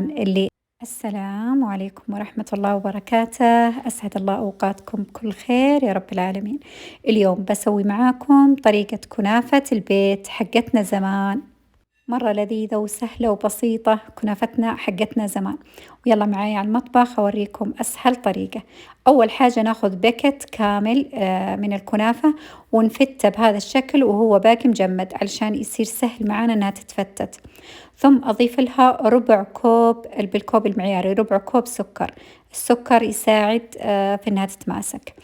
زمان اللي السلام عليكم ورحمة الله وبركاته. أسعد الله أوقاتكم بكل خير يا رب العالمين. اليوم بسوي معاكم طريقة كنافة البيت حقتنا زمان، مرة لذيذة وسهلة وبسيطة كنافتنا حقتنا زمان. ويلا معايا على المطبخ أوريكم أسهل طريقة. أول حاجة ناخذ باكت كامل من الكنافة ونفته بهذا الشكل وهو باقي مجمد علشان يصير سهل معانا إنها تتفتت. ثم أضيف لها ربع كوب بالكوب المعياري، ربع كوب سكر. السكر يساعد في إنها تتماسك.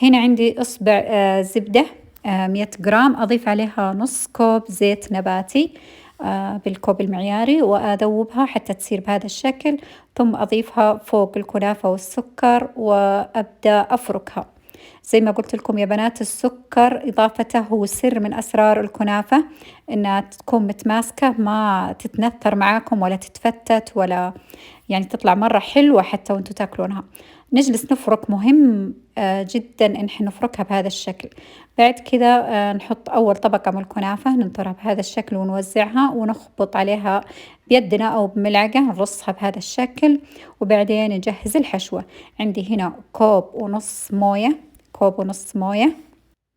هنا عندي إصبع زبدة 100 جرام، أضيف عليها نص كوب زيت نباتي بالكوب المعياري وأذوبها حتى تصير بهذا الشكل. ثم أضيفها فوق الكنافة والسكر وأبدأ أفركها. زي ما قلت لكم يا بنات، السكر إضافته هو سر من أسرار الكنافة، إنها تكون متماسكة ما تتنثر معاكم ولا تتفتت ولا يعني تطلع مرة حلوة حتى وانتوا تاكلونها. نجلس نفرك، مهم جدا إن احنا نفركها بهذا الشكل. بعد كذا نحط أول طبقة من الكنافة، ننطرها بهذا الشكل ونوزعها ونخبط عليها بيدنا أو بملعقة، نرصها بهذا الشكل. وبعدين نجهز الحشوة. عندي هنا كوب ونص موية، كوب ونص موية.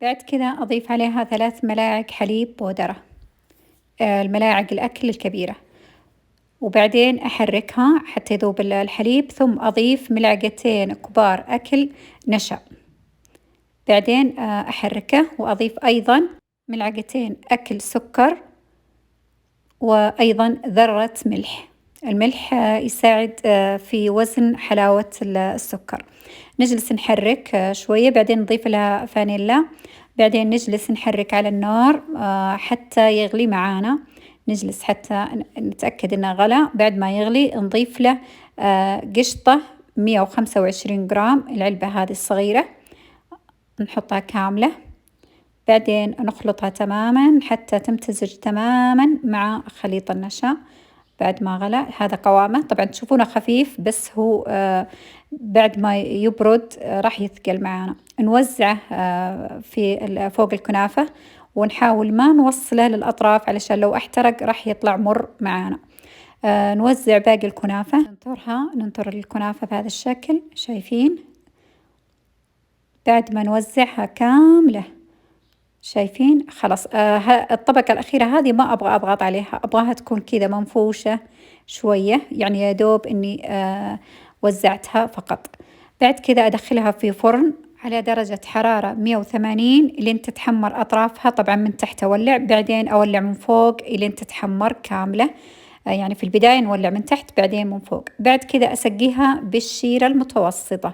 بعد كذا أضيف عليها 3 ملاعق حليب بودرة، الملاعق الأكل الكبيرة. وبعدين أحركها حتى يذوب الحليب. ثم أضيف ملعقتين كبار أكل نشا. بعدين أحركه وأضيف أيضا ملعقتين أكل سكر وأيضا ذرة ملح. الملح يساعد في وزن حلاوة السكر. نجلس نحرك شوية، بعدين نضيف لها فانيلا. بعدين نجلس نحرك على النار حتى يغلي معانا. نجلس حتى نتأكد إنه غلى. بعد ما يغلي نضيف له قشطة 125 جرام، العلبة هذه الصغيرة نحطها كاملة. بعدين نخلطها تماما حتى تمتزج تماما مع خليط النشا. بعد ما غلى هذا قوامه، طبعا تشوفونه خفيف بس هو بعد ما يبرد راح يثقل معانا. نوزعه في فوق الكنافة ونحاول ما نوصله للأطراف علشان لو احترق راح يطلع مر معانا. نوزع باقي الكنافة، ننطر الكنافة بهذا الشكل، شايفين؟ بعد ما نوزعها كاملة، شايفين؟ خلاص الطبقة الأخيرة هذه ما أبغى أضغط عليها، أبغاها تكون كذا منفوشة شوية، يعني يا دوب إني وزعتها فقط. بعد كذا أدخلها في فرن على درجة حرارة 180 لين تتحمر أطرافها. طبعا من تحت أولع، بعدين أولع من فوق لين تتحمر كاملة. يعني في البداية نولع من تحت بعدين من فوق. بعد كذا أسقيها بالشيرة المتوسطة.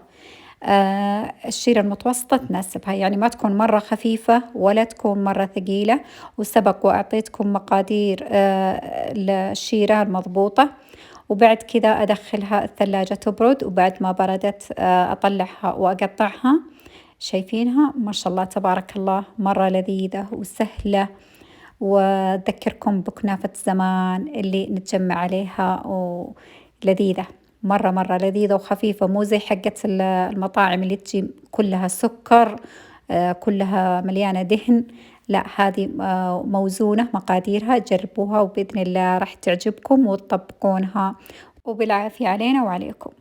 الشيرة المتوسطة تناسبها، يعني ما تكون مرة خفيفة ولا تكون مرة ثقيلة. وسبق وأعطيتكم مقادير الشيرة المضبوطة. وبعد كذا أدخلها الثلاجة تبرد، وبعد ما بردت أطلعها وأقطعها. شايفينها؟ ما شاء الله تبارك الله، مرة لذيذة وسهلة. وأذكركم بكنافة زمان اللي نتجمع عليها، ولذيذة مرة مرة لذيذة وخفيفة، مو زي حقة المطاعم اللي تجي كلها سكر كلها مليانة دهن. لا، هذه موزونة مقاديرها، جربوها وبإذن الله راح تعجبكم وتطبقونها. وبالعافية علينا وعليكم.